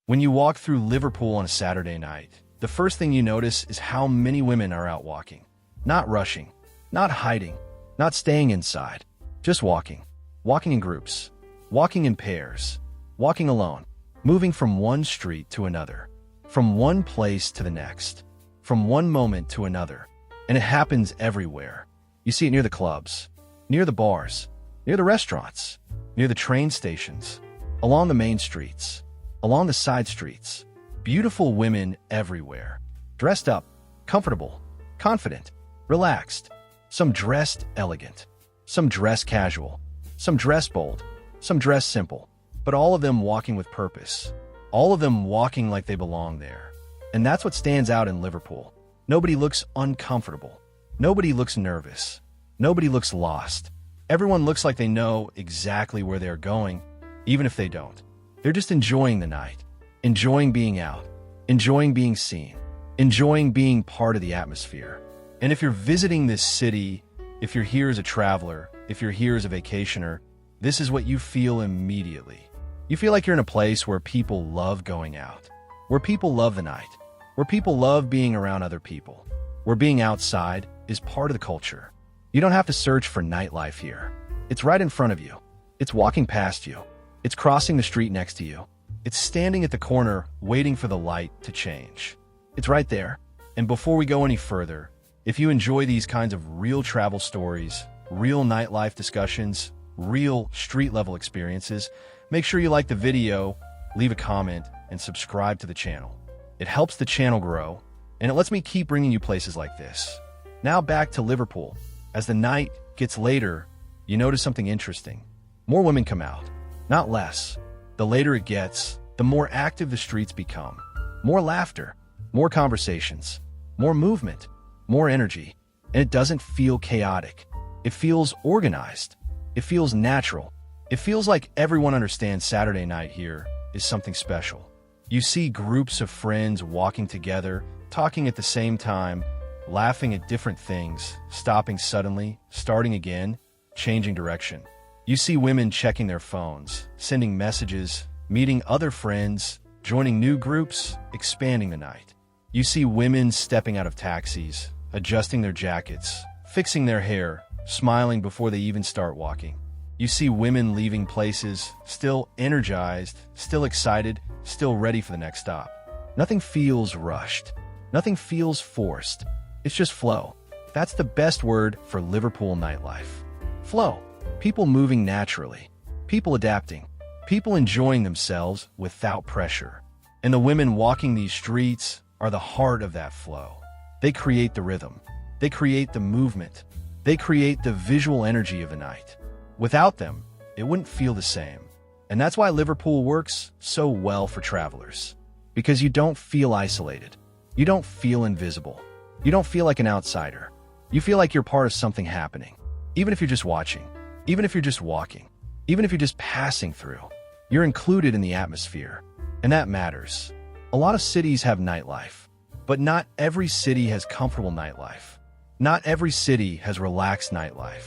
When you walk through Liverpool on a Saturday night, the first thing you notice is how many women are out walking. Not rushing, not hiding, not staying inside, just walking. Walking in groups, walking in pairs, walking alone, moving from one street to another, from one place to the next, from one moment to another. And it happens everywhere. You see it near the clubs, near the bars, near the restaurants, near the train stations, along the main streets, along the side streets. Beautiful women everywhere, dressed up, comfortable, confident, relaxed. Some dressed elegant, some dressed casual, some dressed bold, some dressed simple, but all of them walking with purpose, all of them walking like they belong there. And that's what stands out in Liverpool. Nobody looks uncomfortable. Nobody looks nervous. Nobody looks lost. Everyone looks like they know exactly where they're going, even if they don't. They're just enjoying the night, enjoying being out, enjoying being seen, enjoying being part of the atmosphere. And if you're visiting this city, if you're here as a traveler, if you're here as a vacationer, this is what you feel immediately. You feel like you're in a place where people love going out, where people love the night, where people love being around other people, where being outside is part of the culture. You don't have to search for nightlife here. It's right in front of you. It's walking past you. It's crossing the street next to you. It's standing at the corner waiting for the light to change. It's right there. And before we go any further, if you enjoy these kinds of real travel stories, real nightlife discussions, real street-level experiences, make sure you like the video, leave a comment, and subscribe to the channel. It helps the channel grow, and it lets me keep bringing you places like this. Now back to Liverpool. As the night gets later, you notice something interesting. More women come out, not less. The later it gets, the more active the streets become. More laughter, more conversations, more movement, more energy. And it doesn't feel chaotic. It feels organized. It feels natural. It feels like everyone understands Saturday night here is something special. You see groups of friends walking together, talking at the same time, laughing at different things, stopping suddenly, starting again, changing direction. You see women checking their phones, sending messages, meeting other friends, joining new groups, expanding the night. You see women stepping out of taxis, adjusting their jackets, fixing their hair, smiling before they even start walking. You see women leaving places, still energized, still excited, still ready for the next stop. Nothing feels rushed. Nothing feels forced. It's just flow. That's the best word for Liverpool nightlife. Flow. People moving naturally. People adapting. People enjoying themselves without pressure. And the women walking these streets are the heart of that flow. They create the rhythm. They create the movement. They create the visual energy of the night. Without them, it wouldn't feel the same. And that's why Liverpool works so well for travelers. Because you don't feel isolated. You don't feel invisible. You don't feel like an outsider. You feel like you're part of something happening. Even if you're just watching, even if you're just walking, even if you're just passing through, you're included in the atmosphere. And that matters. A lot of cities have nightlife, but not every city has comfortable nightlife. Not every city has relaxed nightlife.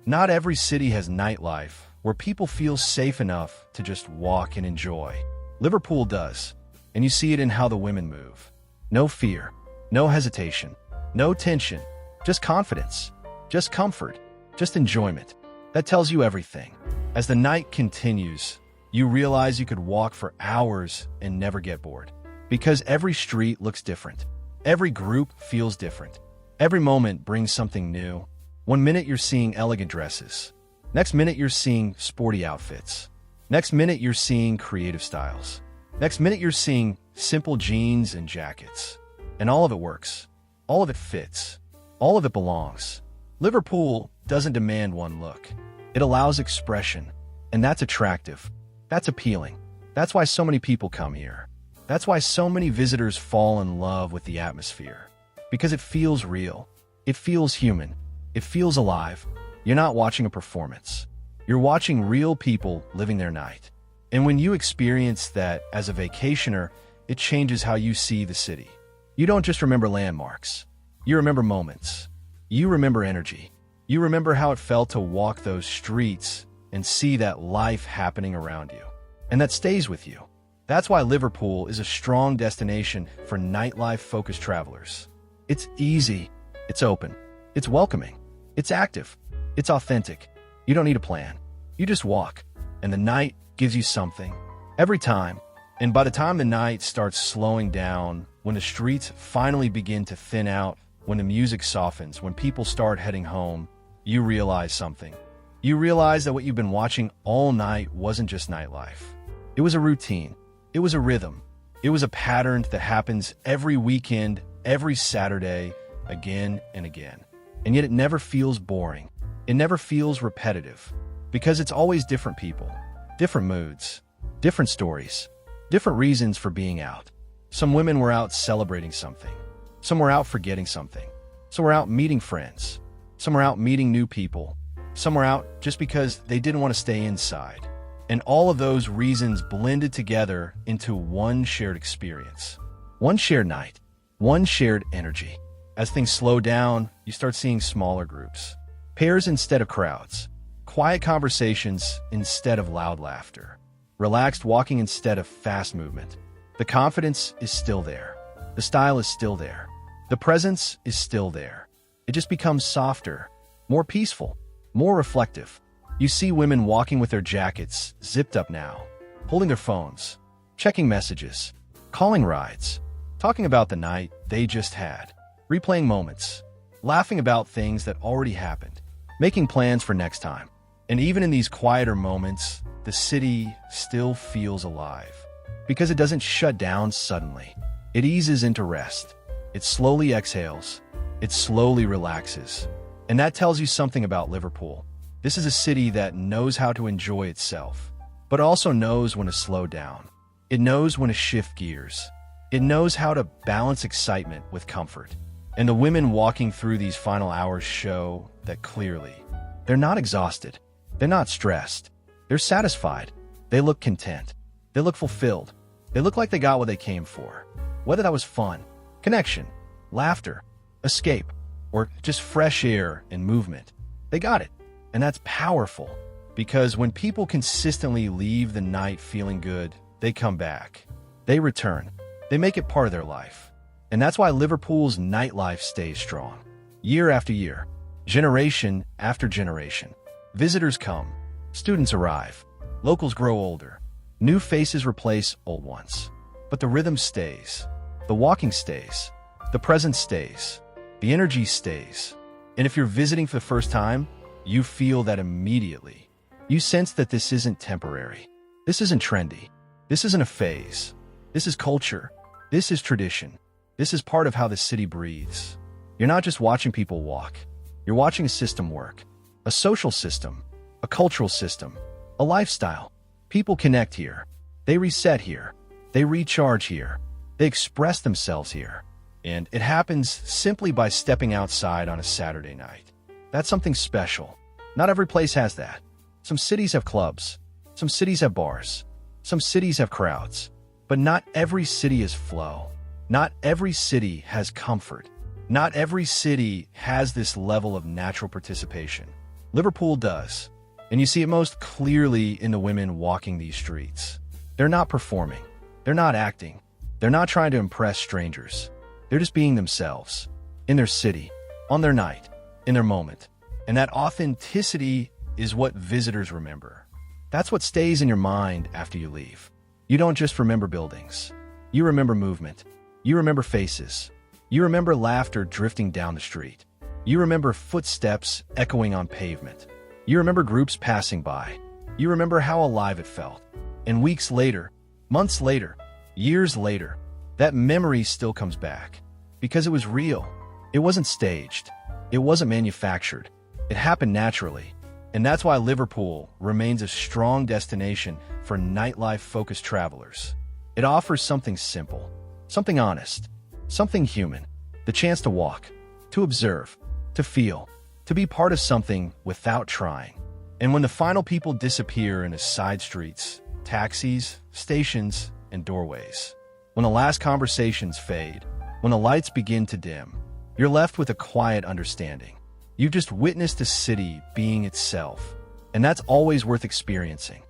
Not every city has nightlife where people feel safe enough to just walk and enjoy. Liverpool does, and you see it in how the women move. No fear, no hesitation, no tension, just confidence, just comfort, just enjoyment. That tells you everything. As the night continues, you realize you could walk for hours and never get bored. Because every street looks different. Every group feels different. Every moment brings something new. One minute you're seeing elegant dresses. Next minute you're seeing sporty outfits. Next minute you're seeing creative styles. Next minute you're seeing simple jeans and jackets. And all of it works. All of it fits. All of it belongs. Liverpool doesn't demand one look. It allows expression. And that's attractive. That's appealing. That's why so many people come here. That's why so many visitors fall in love with the atmosphere. Because it feels real. It feels human. It feels alive. You're not watching a performance. You're watching real people living their night. And when you experience that as a vacationer, it changes how you see the city. You don't just remember landmarks. You remember moments. You remember energy. You remember how it felt to walk those streets and see that life happening around you. And that stays with you. That's why Liverpool is a strong destination for nightlife-focused travelers. It's easy, it's open, it's welcoming, it's active, it's authentic. You don't need a plan. You just walk, and the night gives you something. Every time. And by the time the night starts slowing down, when the streets finally begin to thin out, when the music softens, when people start heading home, you realize something. You realize that what you've been watching all night wasn't just nightlife. It was a routine. It was a rhythm. It was a pattern that happens every weekend, every Saturday, again and again. And yet it never feels boring. It never feels repetitive. Because it's always different people, different moods, different stories, different reasons for being out. Some women were out celebrating something. Some were out forgetting something. Some were out meeting friends. Some were out meeting new people. Some were out just because they didn't want to stay inside. And all of those reasons blended together into one shared experience. One shared night. One shared energy. As things slow down, you start seeing smaller groups. Pairs instead of crowds. Quiet conversations instead of loud laughter. Relaxed walking instead of fast movement. The confidence is still there. The style is still there. The presence is still there. It just becomes softer, more peaceful, more reflective. You see women walking with their jackets zipped up now, holding their phones, checking messages, calling rides, talking about the night they just had, replaying moments, laughing about things that already happened, making plans for next time. And even in these quieter moments, the city still feels alive. Because it doesn't shut down suddenly. It eases into rest. It slowly exhales. It slowly relaxes. And that tells you something about Liverpool. This is a city that knows how to enjoy itself, but also knows when to slow down. It knows when to shift gears. It knows how to balance excitement with comfort. And the women walking through these final hours show that clearly. They're not exhausted. They're not stressed. They're satisfied. They look content. They look fulfilled. They look like they got what they came for. Whether that was fun, connection, laughter, escape, or just fresh air and movement, they got it. And that's powerful, because when people consistently leave the night feeling good, they come back. They return. They make it part of their life. And that's why Liverpool's nightlife stays strong. Year after year, generation after generation. Visitors come. Students arrive. Locals grow older. New faces replace old ones. But the rhythm stays. The walking stays. The presence stays. The energy stays. And if you're visiting for the first time, you feel that immediately. You sense that this isn't temporary. This isn't trendy. This isn't a phase. This is culture. This is tradition. This is part of how the city breathes. You're not just watching people walk. You're watching a system work. A social system. A cultural system. A lifestyle. People connect here. They reset here. They recharge here. They express themselves here. And it happens simply by stepping outside on a Saturday night. That's something special. Not every place has that. Some cities have clubs. Some cities have bars. Some cities have crowds. But not every city is flow. Not every city has comfort. Not every city has this level of natural participation. Liverpool does. And you see it most clearly in the women walking these streets. They're not performing. They're not acting. They're not trying to impress strangers. They're just being themselves. In their city. On their night. In their moment. And that authenticity is what visitors remember. That's what stays in your mind after you leave. You don't just remember buildings. You remember movement. You remember faces. You remember laughter drifting down the street. You remember footsteps echoing on pavement. You remember groups passing by. You remember how alive it felt. And weeks later, months later, years later, that memory still comes back. Because it was real. It wasn't staged. It wasn't manufactured. It happened naturally. And that's why Liverpool remains a strong destination for nightlife-focused travelers. It offers something simple, something honest, something human. The chance to walk, to observe, to feel, to be part of something without trying. And when the final people disappear into side streets, taxis, stations, and doorways, when the last conversations fade, when the lights begin to dim, you're left with a quiet understanding. You've just witnessed a city being itself, and that's always worth experiencing.